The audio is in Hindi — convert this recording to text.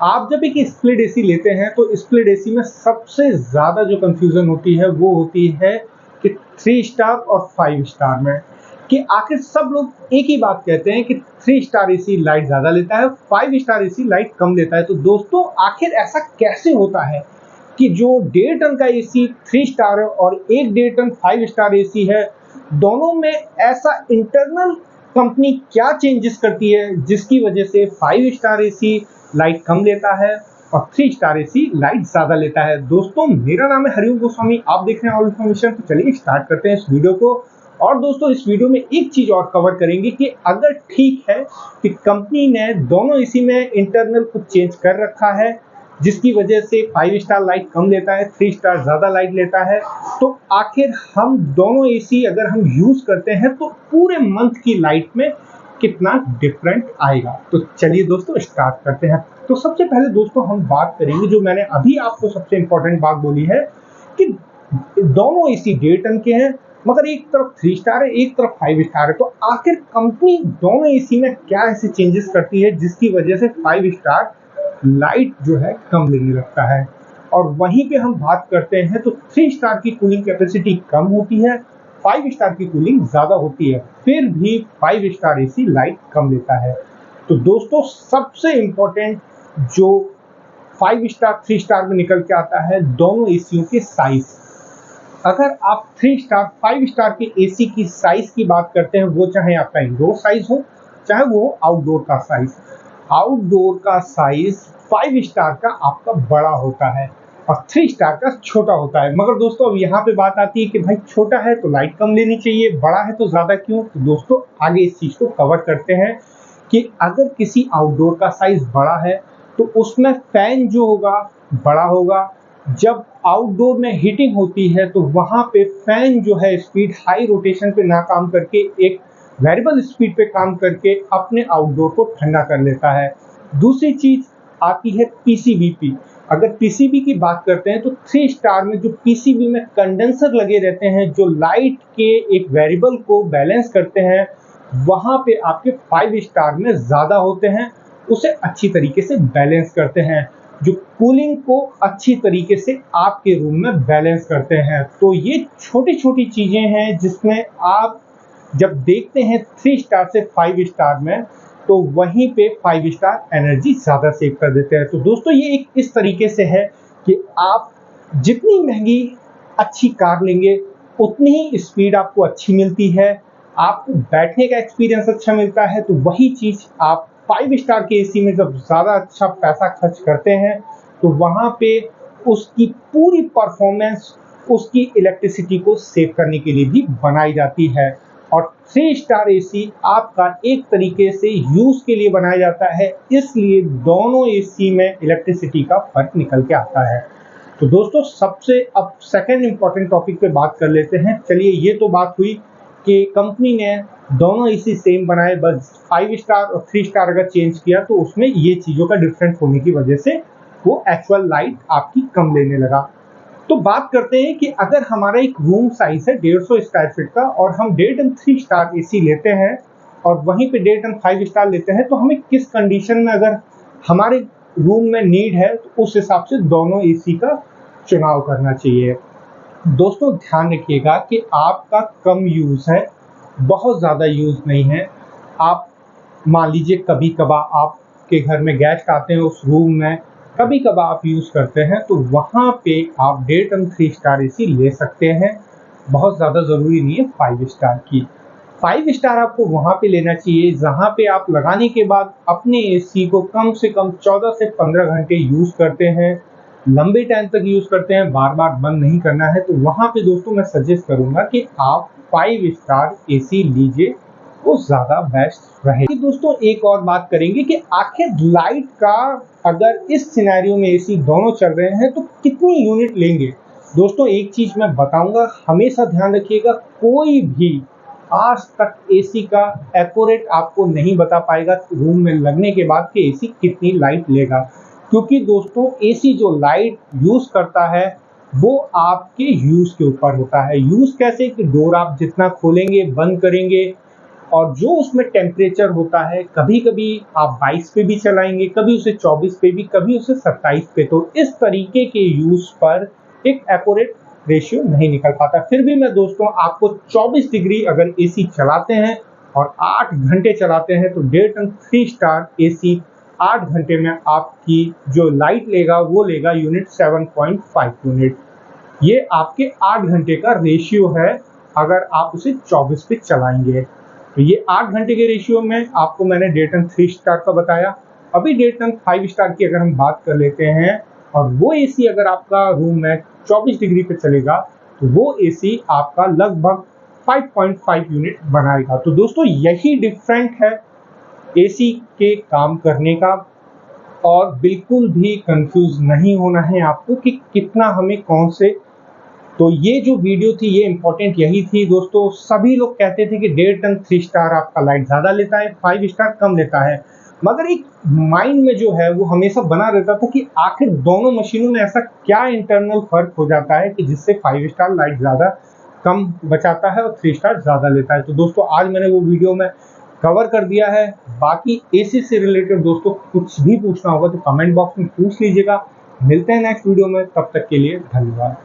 आप जब एक स्प्लिट एसी लेते हैं तो स्प्लिट एसी में सबसे ज़्यादा जो कंफ्यूजन होती है वो होती है कि 3 स्टार और 5 स्टार में, कि आखिर सब लोग एक ही बात कहते हैं कि 3 स्टार एसी लाइट ज़्यादा लेता है, 5 स्टार एसी लाइट कम लेता है। तो दोस्तों आखिर ऐसा कैसे होता है कि जो 1.5 टन का एसी 3 स्टार है और एक 1.5 टन 5 स्टार एसी है, दोनों में ऐसा इंटरनल कंपनी क्या चेंजेस करती है जिसकी वजह से 5 स्टार एसी लाइट कम लेता है और 3 स्टार एसी लाइट ज़्यादा लेता है। दोस्तों मेरा नाम है हरिओम गोस्वामी, आप देख रहे हैं ऑल इन्फॉर्मेशन। तो चलिए स्टार्ट करते हैं इस वीडियो को। और दोस्तों इस वीडियो में एक चीज़ और कवर करेंगे कि अगर ठीक है कि कंपनी ने दोनों एसी में इंटरनल कुछ चेंज कर रखा है जिसकी वजह से 5 स्टार लाइट कम लेता है, 3 स्टार ज़्यादा लाइट लेता है, तो आखिर हम दोनों एसी अगर हम यूज़ करते हैं तो पूरे मंथ की लाइट में कितना डिफरेंट आएगा। तो चलिए दोस्तों स्टार्ट करते हैं। तो सबसे पहले दोस्तों हम बात करेंगे, जो मैंने अभी आपको सबसे इंपॉर्टेंट बात बोली है कि दोनों एसी 1.5 टन के हैं, मगर एक तरफ 3 स्टार है एक तरफ 5 स्टार है। तो आखिर कंपनी दोनों एसी में क्या ऐसे चेंजेस करती है जिसकी वजह से 5 स्टार लाइट जो है कम लेने लगता है। और वहीं पे हम बात करते हैं तो 3 स्टार की कूलिंग कैपेसिटी कम होती है, 5 स्टार की कूलिंग ज़्यादा होती है, फिर भी 5 स्टार एसी लाइट कम लेता है। तो दोस्तों सबसे इम्पोर्टेंट जो 5 स्टार 3 स्टार में निकल के आता है, दोनों एसियों के साइज। अगर आप 3 स्टार 5 स्टार के एसी की साइज की बात करते हैं, वो चाहे आपका इंडोर साइज हो चाहे वो आउटडोर का साइज, आउटडोर का साइज 5 स्टार का आपका बड़ा होता है और 3 स्टार का छोटा होता है। मगर दोस्तों अब यहाँ पे बात आती है कि भाई छोटा है तो लाइट कम लेनी चाहिए, बड़ा है तो ज़्यादा क्यों। तो दोस्तों आगे इस चीज़ को कवर करते हैं कि अगर किसी आउटडोर का साइज बड़ा है तो उसमें फैन जो होगा बड़ा होगा। जब आउटडोर में हीटिंग होती है तो वहाँ पे फैन जो है स्पीड हाई रोटेशन पे ना काम करके एक वेरिएबल स्पीड पे काम करके अपने आउटडोर को ठंडा कर लेता है। दूसरी चीज आती है पीसीबी। अगर पीसीबी की बात करते हैं तो 3 स्टार में जो पीसीबी में कंडेंसर लगे रहते हैं जो लाइट के एक वेरिएबल को बैलेंस करते हैं, वहाँ पे आपके 5 स्टार में ज़्यादा होते हैं, उसे अच्छी तरीके से बैलेंस करते हैं, जो कूलिंग को अच्छी तरीके से आपके रूम में बैलेंस करते हैं। तो ये छोटी छोटी चीज़ें हैं जिसमें आप जब देखते हैं 3 स्टार से 5 स्टार में, तो वहीं पे 5 स्टार एनर्जी ज़्यादा सेव कर देते हैं। तो दोस्तों ये एक इस तरीके से है कि आप जितनी महंगी अच्छी कार लेंगे उतनी ही स्पीड आपको अच्छी मिलती है, आपको बैठने का एक्सपीरियंस अच्छा मिलता है। तो वही चीज़ आप 5 स्टार के एसी में जब ज़्यादा अच्छा पैसा खर्च करते हैं तो वहाँ पे उसकी पूरी परफॉर्मेंस उसकी इलेक्ट्रिसिटी को सेव करने के लिए भी बनाई जाती है। और 3 स्टार एसी आपका एक तरीके से यूज़ के लिए बनाया जाता है, इसलिए दोनों एसी में इलेक्ट्रिसिटी का फर्क निकल के आता है। तो दोस्तों सबसे अब सेकंड इंपॉर्टेंट टॉपिक पे बात कर लेते हैं। चलिए ये तो बात हुई कि कंपनी ने दोनों एसी सेम बनाए, बस 5 स्टार और 3 स्टार अगर चेंज किया तो उसमें ये चीज़ों का डिफरेंट होने की वजह से वो एक्चुअल लाइट आपकी कम लेने लगा। तो बात करते हैं कि अगर हमारा एक रूम साइज है 150 स्क्वायर फीट का और हम 1.5 टन 3 स्टार एसी लेते हैं और वहीं पे 1.5 टन 5 स्टार लेते हैं, तो हमें किस कंडीशन में अगर हमारे रूम में नीड है तो उस हिसाब से दोनों एसी का चुनाव करना चाहिए। दोस्तों ध्यान रखिएगा कि आपका कम यूज़ है, बहुत ज़्यादा यूज़ नहीं है। आप मान लीजिए कभी कभार आपके घर में गेस्ट आते हैं, उस रूम में कभी कभार आप यूज़ करते हैं, तो वहाँ पे आप 1.5 टन 3 स्टार एसी ले सकते हैं। बहुत ज़्यादा ज़रूरी नहीं है 5 स्टार की। 5 स्टार आपको वहाँ पे लेना चाहिए जहाँ पे आप लगाने के बाद अपने एसी को कम से कम 14 से 15 घंटे यूज़ करते हैं, लंबे टाइम तक यूज़ करते हैं, बार बार बंद नहीं करना है। तो वहाँ पे दोस्तों मैं सजेस्ट करूँगा कि आप 5 स्टार एसी लीजिए, वो ज़्यादा बेस्ट रहेगी। दोस्तों एक और बात करेंगे कि आखिर लाइट का अगर इस सिनेरियो में एसी दोनों चल रहे हैं तो कितनी यूनिट लेंगे। दोस्तों एक चीज़ मैं बताऊंगा, हमेशा ध्यान रखिएगा, कोई भी आज तक एसी का एक्यूरेट आपको नहीं बता पाएगा रूम में लगने के बाद कि एसी कितनी लाइट लेगा, क्योंकि दोस्तों एसी जो लाइट यूज़ करता है वो आपके यूज़ के ऊपर होता है। यूज़ कैसे कि डोर आप जितना खोलेंगे बंद करेंगे और जो उसमें टेम्परेचर होता है, कभी कभी आप 22 पे भी चलाएंगे, कभी उसे 24 पे भी, कभी उसे 27 पे। तो इस तरीके के यूज पर एक एक्यूरेट रेशियो नहीं निकल पाता। फिर भी मैं दोस्तों आपको 24 डिग्री अगर एसी चलाते हैं और 8 घंटे चलाते हैं तो डेल्टन 3 स्टार एसी 8 घंटे में आपकी जो लाइट लेगा वो लेगा यूनिट 7.5 यूनिट। ये आपके 8 घंटे का रेशियो है अगर आप उसे 24 पे चलाएंगे। तो ये 8 घंटे के रेशियो में आपको मैंने डेल्टन 3 स्टार का बताया। अभी डेल्टन 5 स्टार की अगर हम बात कर लेते हैं और वो एसी अगर आपका रूम में 24 डिग्री पे चलेगा तो वो एसी आपका लगभग 5.5 यूनिट बनाएगा। तो दोस्तों यही डिफरेंट है एसी के काम करने का, और बिल्कुल भी कंफ्यूज नहीं होना है आपको कि कितना हमें कौन से। तो ये जो वीडियो थी ये इंपॉर्टेंट यही थी दोस्तों। सभी लोग कहते थे कि डेल्टन 3 स्टार आपका लाइट ज़्यादा लेता है, 5 स्टार कम लेता है, मगर एक माइंड में जो है वो हमेशा बना रहता था कि आखिर दोनों मशीनों में ऐसा क्या इंटरनल फर्क हो जाता है कि जिससे 5 स्टार लाइट ज़्यादा कम बचाता है और 3 स्टार ज़्यादा लेता है। तो दोस्तों आज मैंने वो वीडियो में कवर कर दिया है। बाकी एसी से रिलेटेड दोस्तों कुछ भी पूछना होगा तो कमेंट बॉक्स में पूछ लीजिएगा। मिलते हैं नेक्स्ट वीडियो में, तब तक के लिए धन्यवाद।